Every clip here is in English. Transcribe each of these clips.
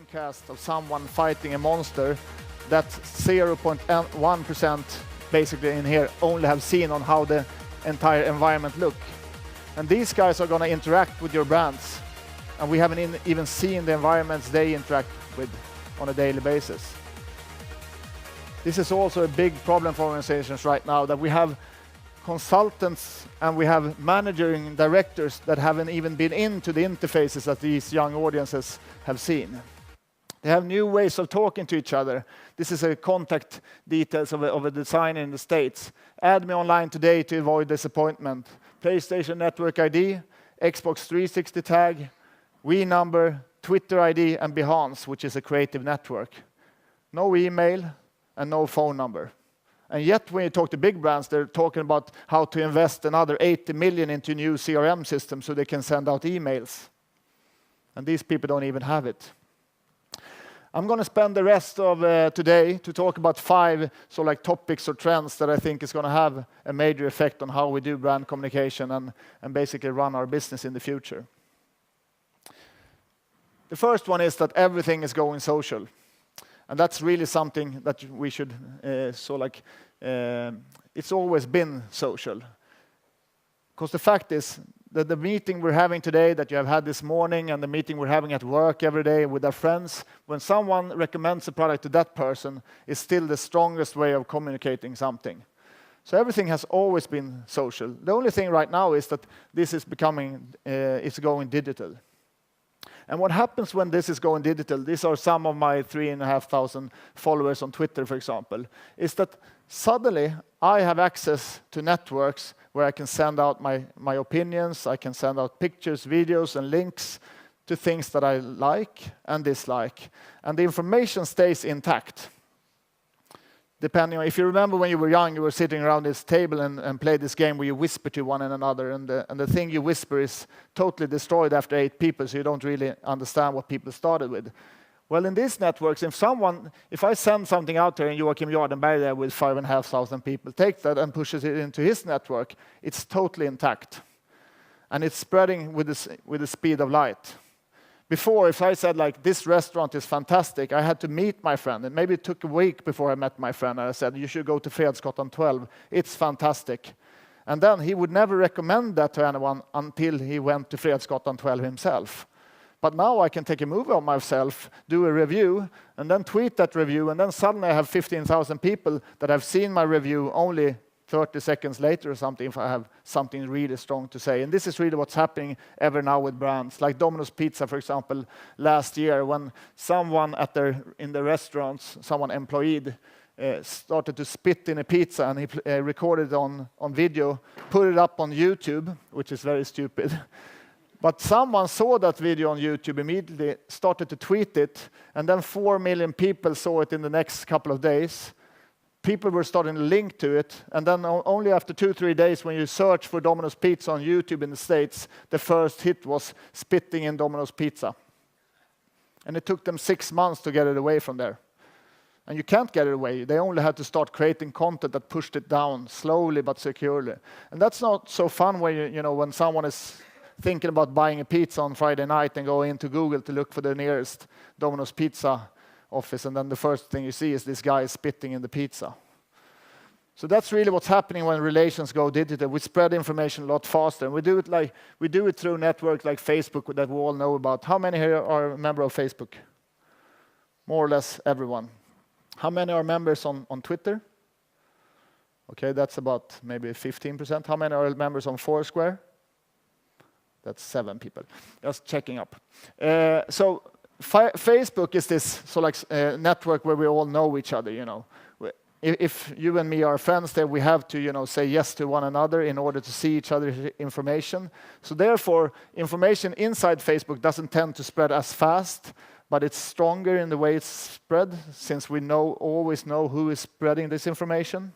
screencast of someone fighting a monster that 0.1% basically in here only have seen on how the entire environment look. And these guys are going to interact with your brands. And we haven't even seen the environments they interact with on a daily basis. This is also a big problem for organizations right now, that we have consultants and we have managing directors that haven't even been into the interfaces that these young audiences have seen. They have new ways of talking to each other. This is a contact details of a designer in the States. Add me online today to avoid disappointment. PlayStation Network ID, Xbox 360 tag, Wii number, Twitter ID, and Behance, which is a creative network. No email and no phone number. And yet, when you talk to big brands, they're talking about how to invest another 80 million into new CRM systems so they can send out emails. And these people don't even have it. I'm going to spend the rest of today to talk about 5 topics or trends that I think is going to have a major effect on how we do brand communication and basically run our business in the future. The first one is that everything is going social. And that's really something that we should, it's always been social. Because the fact is that the meeting we're having today, that you have had this morning, and the meeting we're having at work every day with our friends, when someone recommends a product to that person, is still the strongest way of communicating something. So everything has always been social. The only thing right now is that this is becoming, it's going digital. And what happens when this is going digital, these are some of my 3,500 followers on Twitter, for example, is that suddenly I have access to networks where I can send out my opinions, I can send out pictures, videos, and links to things that I like and dislike. And the information stays intact. Depending on, if you remember when you were young, you were sitting around this table and played this game where you whisper to one another, and the thing you whisper is totally destroyed after 8 people, so you don't really understand what people started with. Well, in these networks, if I send something out there and Joachim Jardenberg there with 5,500 people take that and pushes it into his network, it's totally intact. And it's spreading with the speed of light. Before, if I said this restaurant is fantastic, I had to meet my friend. And maybe it took a week before I met my friend. And I said, you should go to Fredsgatan 12. It's fantastic. And then he would never recommend that to anyone until he went to Fredsgatan 12 himself. But now I can take a movie of myself, do a review, and then tweet that review. And then suddenly I have 15,000 people that have seen my review only 30 seconds later or something, if I have something really strong to say. And this is really what's happening ever now with brands. Like Domino's Pizza, for example, last year, when someone in the restaurants, someone employed, started to spit in a pizza, and he recorded it on video, put it up on YouTube, which is very stupid. But someone saw that video on YouTube, immediately started to tweet it, and then 4 million people saw it in the next couple of days. People were starting to link to it, and then only after 2-3 days, when you search for Domino's Pizza on YouTube in the States, the first hit was spitting in Domino's Pizza. And it took them 6 months to get it away from there. And you can't get it away. They only had to start creating content that pushed it down slowly but securely. And that's not so fun when when someone is thinking about buying a pizza on Friday night and go into Google to look for the nearest Domino's Pizza office, and then the first thing you see is this guy spitting in the pizza. So that's really what's happening when relations go digital. We spread information a lot faster, and we do it through networks like Facebook that we all know about. How many here are a member of Facebook? More or less everyone. How many are members on Twitter? Okay, that's about maybe 15%. How many are members on Foursquare? That's 7 people. Just checking up. Facebook is this network where we all know each other. If you and me are friends, then we have to say yes to one another in order to see each other's information. So therefore, information inside Facebook doesn't tend to spread as fast, but it's stronger in the way it's spread, since we always know who is spreading this information.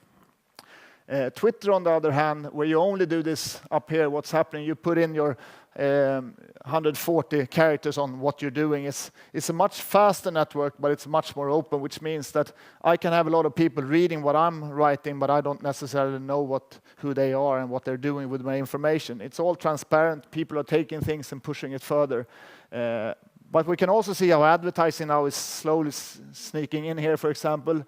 Twitter, on the other hand, where you only do this up here, what's happening, you put in your 140 characters on what you're doing. It's a much faster network, but it's much more open, which means that I can have a lot of people reading what I'm writing, but I don't necessarily know who they are and what they're doing with my information. It's all transparent. People are taking things and pushing it further. But we can also see how advertising now is slowly sneaking in here. For example,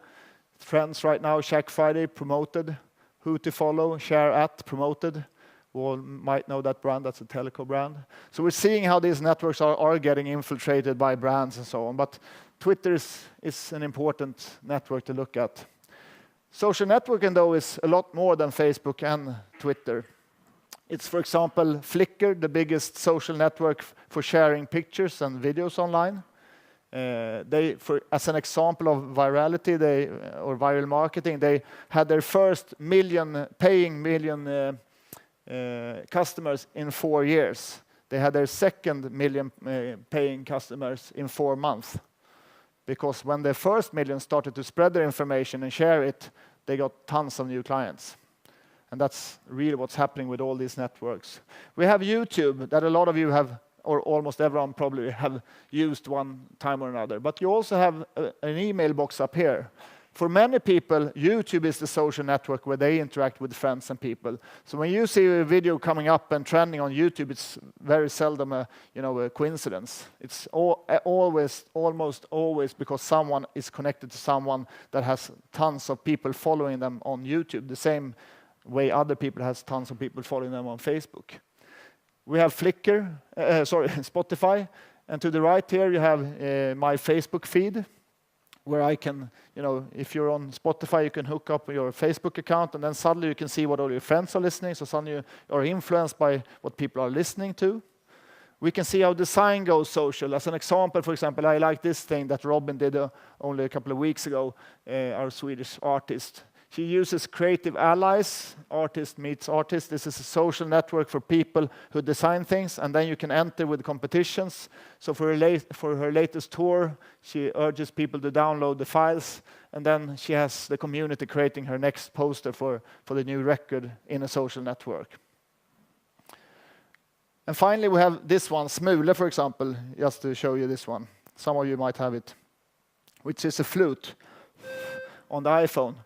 trends right now, Shack Friday promoted, who to follow, share at promoted. We all might know that brand, that's a teleco brand. So we're seeing how these networks are getting infiltrated by brands and so on. But Twitter is an important network to look at. Social networking, though, is a lot more than Facebook and Twitter. It's, for example, Flickr, the biggest social network for sharing pictures and videos online. As an example of virality, or viral marketing, they had their first paying million customers in 4 years. They had their second million paying customers in 4 months. Because when the first million started to spread their information and share it, they got tons of new clients. And that's really what's happening with all these networks. We have YouTube that a lot of you have, or almost everyone probably have used one time or another. But you also have an email box up here. For many people, YouTube is the social network where they interact with friends and people. So when you see a video coming up and trending on YouTube, it's very seldom a coincidence. It's almost always because someone is connected to someone that has tons of people following them on YouTube, the same way other people has tons of people following them on Facebook. We have Spotify, and to the right here you have my Facebook feed, where I can, if you're on Spotify, you can hook up your Facebook account, and then suddenly you can see what all your friends are listening, so suddenly you are influenced by what people are listening to. We can see how design goes social. As an example, for example, I like this thing that Robin did only a couple of weeks ago, our Swedish artist. She uses creative allies, artist meets artist. This is a social network for people who design things, and then you can enter with competitions. So for her latest tour, she urges people to download the files, and then she has the community creating her next poster for the new record in a social network. And finally, we have this one, Smule, for example, just to show you this one. Some of you might have it, which is a flute on the iPhone.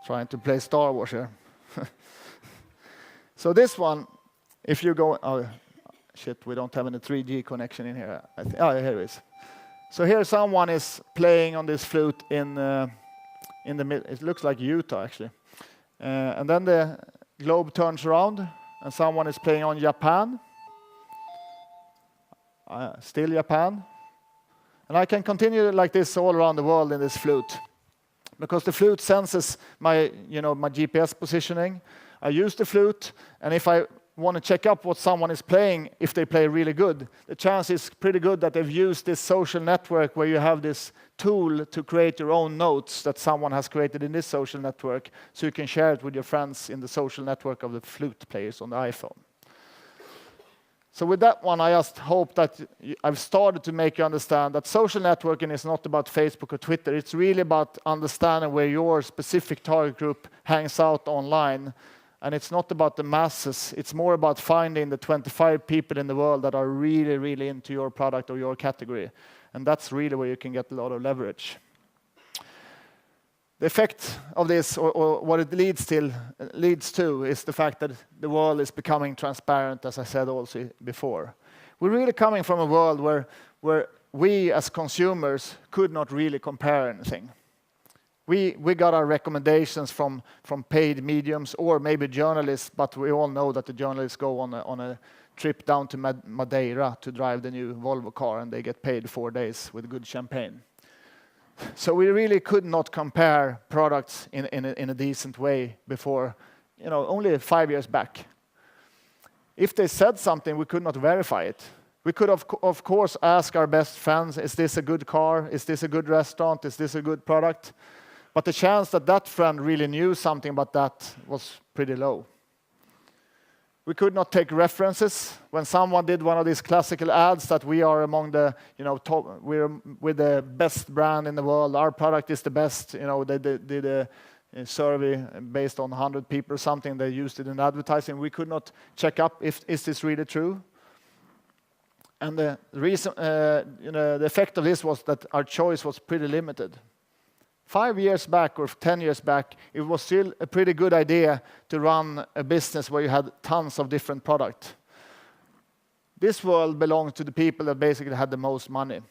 Trying to play Star Wars here. So this one, if you go, oh shit, we don't have any 3G connection in here. Here it is. So here someone is playing on this flute in the middle. It looks like Utah actually. And then the globe turns around, and someone is playing on Japan. Still Japan. And I can continue like this all around the world in this flute. Because the flute senses my GPS positioning. I use the flute, and if I want to check up what someone is playing, if they play really good, the chance is pretty good that they've used this social network where you have this tool to create your own notes that someone has created in this social network, so you can share it with your friends in the social network of the flute players on the iPhone. So with that one, I just hope that I've started to make you understand that social networking is not about Facebook or Twitter. It's really about understanding where your specific target group hangs out online. And it's not about the masses. It's more about finding the 25 people in the world that are really, really into your product or your category. And that's really where you can get a lot of leverage. The effect of this, or what it leads to, is the fact that the world is becoming transparent, as I said also before. We're really coming from a world where we as consumers could not really compare anything. We got our recommendations from paid mediums or maybe journalists, but we all know that the journalists go on a trip down to Madeira to drive the new Volvo car, and they get paid 4 days with good champagne. So we really could not compare products in a decent way before, only 5 years back. If they said something, we could not verify it. We could, of course, ask our best friends, is this a good car? Is this a good restaurant? Is this a good product? But the chance that that friend really knew something about that was pretty low. We could not take references. When someone did one of these classical ads that we are among the, top, we're with the best brand in the world, our product is the best, they did a survey based on 100 people or something, they used it in advertising. We could not check up is this really true? And the reason, the effect of this was that our choice was pretty limited. 5 years back or 10 years back, it was still a pretty good idea to run a business where you had tons of different products. This world belonged to the people that basically had the most money.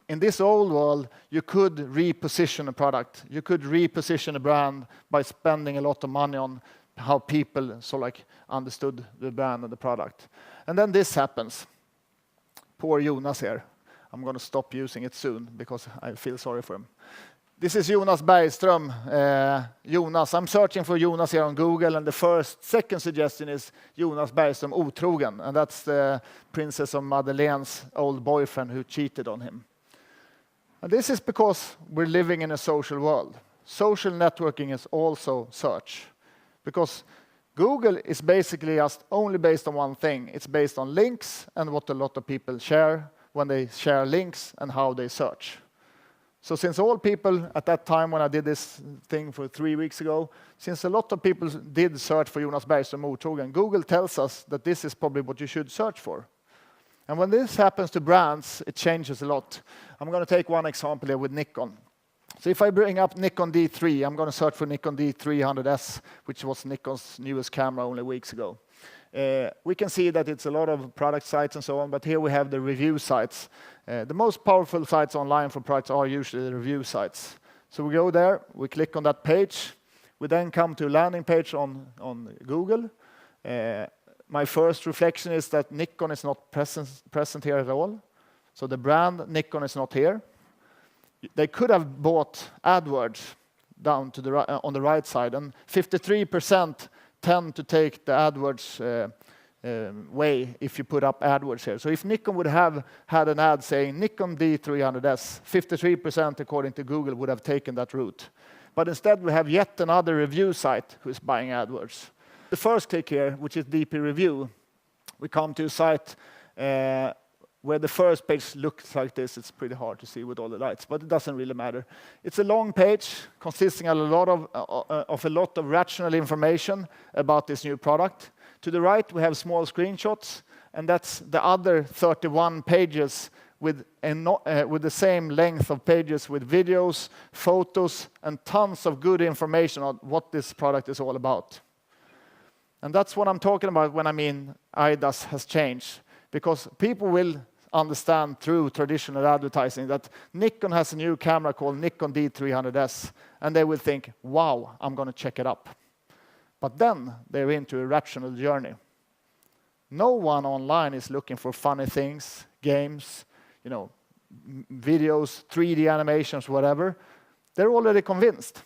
In this old world, you could reposition a product. You could reposition a brand by spending a lot of money on how people understood the brand and the product. And then this happens. Poor Jonas here. I'm going to stop using it soon because I feel sorry for him. This is Jonas Bergström. Jonas, I'm searching for Jonas here on Google, and the second suggestion is Jonas Bergström otrogen, and that's the Princess of Madeleine's old boyfriend who cheated on him. And this is because we're living in a social world. Social networking is also search, because Google is basically just only based on one thing. It's based on links and what a lot of people share when they share links and how they search. So since all people at that time when I did this thing for 3 weeks ago, since a lot of people did search for Jonas Bergström otrogen, Google tells us that this is probably what you should search for. And when this happens to brands, it changes a lot. I'm going to take one example here with Nikon. So if I bring up Nikon D3, I'm going to search for Nikon D300S, which was Nikon's newest camera only weeks ago. We can see that it's a lot of product sites and so on, but here we have the review sites. The most powerful sites online for products are usually the review sites. So we go there, we click on that page, we then come to a landing page on Google. My first reflection is that Nikon is not present here at all. So the brand Nikon is not here. They could have bought AdWords down to on the right side, and 53% tend to take the AdWords way if you put up AdWords here. So if Nikon would have had an ad saying Nikon D300S, 53% according to Google would have taken that route. But instead we have yet another review site who is buying AdWords. The first click here, which is DP Review, we come to a site where the first page looks like this. It's pretty hard to see with all the lights, but it doesn't really matter. It's a long page consisting of a lot of rational information about this new product. To the right, we have small screenshots, and that's the other 31 pages with the same length of pages with videos, photos, and tons of good information on what this product is all about. And that's what I'm talking about when I mean IDaaS has changed, because people will understand through traditional advertising that Nikon has a new camera called Nikon D300S, and they will think, wow, I'm going to check it up. But then they're into a rational journey. No one online is looking for funny things, games, videos, 3D animations, whatever. They're already convinced.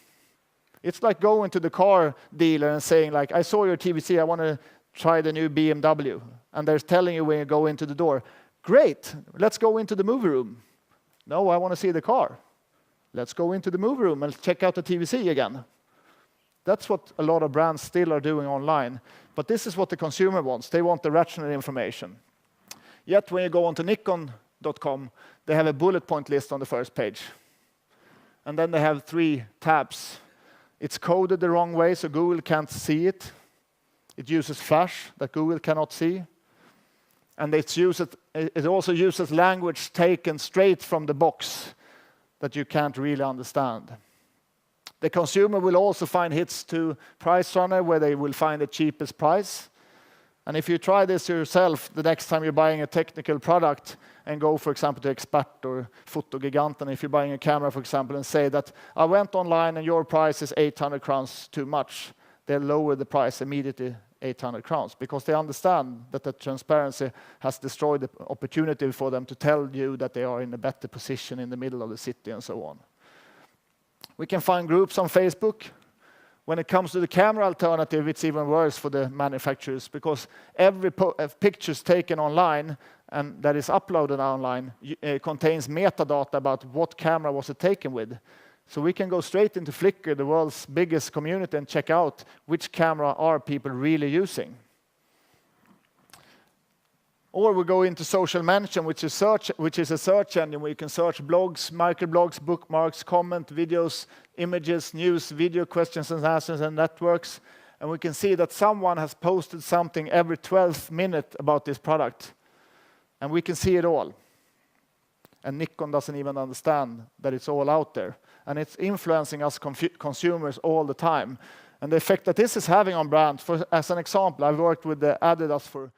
It's like going to the car dealer and saying, like, I saw your TVC, I want to try the new BMW. And they're telling you when you go into the door, great, let's go into the movie room. No, I want to see the car. Let's go into the movie room and check out the TVC again. That's what a lot of brands still are doing online. But this is what the consumer wants. They want the rational information. Yet when you go onto Nikon.com, they have a bullet point list on the first page. And then they have 3 tabs. It's coded the wrong way, so Google can't see it. It uses Flash that Google cannot see. And it also uses language taken straight from the box that you can't really understand. The consumer will also find hits to Price Runner where they will find the cheapest price. And if you try this yourself the next time you're buying a technical product and go, for example, to Expert or Fotogiganten, if you're buying a camera, for example, and say that I went online and your price is 800 crowns too much, they'll lower the price immediately 800 crowns because they understand that the transparency has destroyed the opportunity for them to tell you that they are in a better position in the middle of the city and so on. We can find groups on Facebook. When it comes to the camera alternative, it's even worse for the manufacturers because every picture taken online and that is uploaded online contains metadata about what camera was it taken with. So we can go straight into Flickr, the world's biggest community, and check out which camera are people really using. Or we go into Social Mention, which is a search engine where you can search blogs, microblogs, bookmarks, comment, videos, images, news, video questions and answers, and networks. And we can see that someone has posted something every 12th minute about this product. And we can see it all. and Nikon doesn't even understand that it's all out there. And it's influencing us consumers all the time. And the effect that this is having on brands, as an example, I've worked with the Adidas for